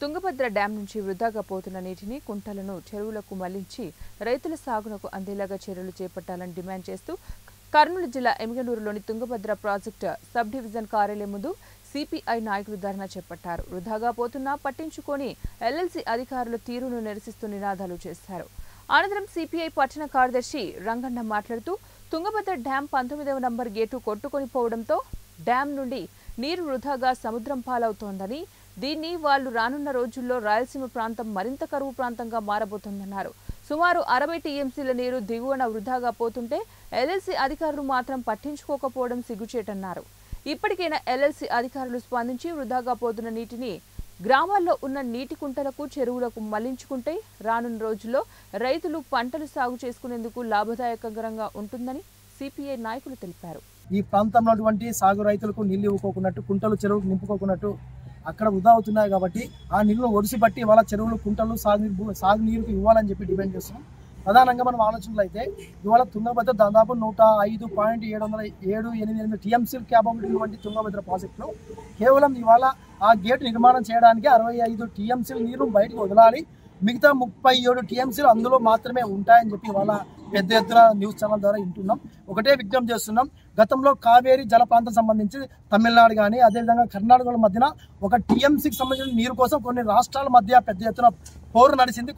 Tungabhadra dam నుంచి వృధాగా పోతున్న నీటిని కుంటలను చెరువులకు మళ్లించి రైతుల సాగునకు అందేలాగా చర్యలు చేపట్టాలని డిమాండ్ చేస్తూ కర్నూలు జిల్లా ఎమ్మిగనూరులోని తుంగభద్ర ప్రాజెక్టు సబ్ డివిజన్ కార్యాలయం ముందు సిపిఐ నాయకులు ధర్నా చేపట్టారు. వృధాగా పోతున్నా పట్టించుకొని ఎల్ఎల్సీ అధికారుల తీరును నిరసిస్తూ నినాదాలు చేశారు. అనంతరం సిపిఐ పట్టణ కార్యదర్శి రంగన్న మాట్లాడుతూ తుంగభద్ర డ్యాం 19వ నంబర్ గేటు కొట్టుకొని పోవడంతో డ్యాం నుండి నీరు వృధాగా సముద్రం పాలవుతోందని, దీన్ని వాళ్లు రానున్న రోజుల్లో రాయలసీమ ప్రాంతం మరింత కరువు ప్రాంతంగా మారబోతోందన్నారు. సుమారు 60 టీఎంసీల నీరు దిగువన వృధాగా పోతుంటే ఎల్ఎల్సీ అధికారులు మాత్రం పట్టించుకోకపోవడం సిగ్గుచేటన్నారు. ఇప్పటికైనా ఎల్ఎల్సీ అధికారులు స్పందించి వృధాగా పోతున్న నీటిని గ్రామాల్లో ఉన్న నీటి కుంటలకు చెరువులకు మళ్లించుకుంటే రానున్న రోజుల్లో రైతులు పంటలు సాగు చేసుకునేందుకు లాభదాయకరంగా ఉంటుందని సిపిఐ నాయకులు తెలిపారు. ఈ ప్రాంతంలో సాగు రైతులకు నీళ్లు ఇవ్వకోకున్నట్టు, కుంటలు చెరువులు నింపుకోకున్నట్టు అక్కడ వృధా అవుతున్నాయి కాబట్టి ఆ నీళ్లను ఒడిసిపట్టి వాళ్ళ చెరువులు కుంటలు సాగునీరుకు ఇవ్వాలని చెప్పి డిమాండ్ చేస్తున్నాం. ప్రధానంగా మనం ఆలోచనలు అయితే ఇవాళ తుంగభద్ర దాదాపు 105.778 టీఎంసీలు క్యాపబిలిటీ వంటి తుంగభద్ర ప్రాజెక్టులో కేవలం ఇవాళ ఆ గేటు నిర్మాణం చేయడానికి 65 టీఎంసీల నీరు బయటకు వదలాలి, మిగతా 37 టీఎంసీలు అందులో మాత్రమే ఉంటాయని చెప్పి ఇవాళ పెద్ద ఎత్తున న్యూస్ ఛానల్ ద్వారా వింటున్నాం. ఒకటే విజ్ఞప్తి చేస్తున్నాం, గతంలో కావేరీ జల ప్రాంతం సంబంధించి తమిళనాడు కానీ అదేవిధంగా కర్ణాటకల మధ్యన ఒక టీఎంసీకి సంబంధించిన నీరు కోసం కొన్ని రాష్ట్రాల మధ్య పెద్ద ఎత్తున పోరు నడిచింది,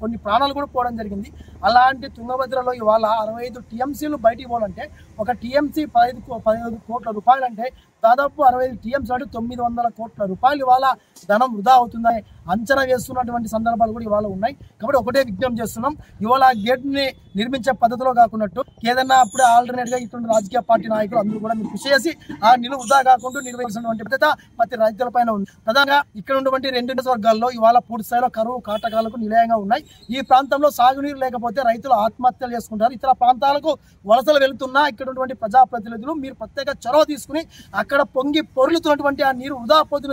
కొన్ని ప్రాణాలు కూడా పోవడం జరిగింది. అలాంటి తుంగభద్రలో ఇవాళ 65 టీఎంసీలు బయటికి పోవాలంటే ఒక టీఎంసీ 15 కోట్ల రూపాయలు అంటే దాదాపు 65 టీఎంసీ అంటే 900 కోట్ల రూపాయలు ఇవాళ ధనం వృధా అవుతుందని అంచనా వేస్తున్నటువంటి సందర్భాలు కూడా ఇవాళ ఉన్నాయి. కాబట్టి ఒకటే విజ్ఞప్తి చేస్తున్నాం, ఇవాళ ఆ గేట్ని నిర్మించే పద్ధతిలో కాకున్నట్టు ఏదన్నా అప్పుడే ఆల్టర్నేట్గా ఇటువంటి రాజకీయ పార్టీ నాయకులు అందరూ కూడా మీరు కృషి చేసి ఆ నిలువ వృధా కాకుండా నిర్వహించినటువంటి బాధ్యత ప్రతి రైతుల పైన ఉంది. ప్రధానంగా ఇక్కడ ఉన్నటువంటి 2 నియోజకవర్గాల్లో ఇవాళ పూర్తి స్థాయిలో కరువు కాటకాలకు నిలయంగా ఉన్నాయి. ఈ ప్రాంతంలో సాగునీరు లేకపోతే రైతులు ఆత్మహత్యలు చేసుకుంటారు. ఇతర ప్రాంతాలకు వలసలు వెళుతున్నా ఇక్కడ ఉన్నటువంటి ప్రజాప్రతినిధులు మీరు ప్రత్యేక చొరవ తీసుకుని అక్కడ పొంగి పొర్లుతున్నటువంటి ఆ నీరు వృధా పోతున్న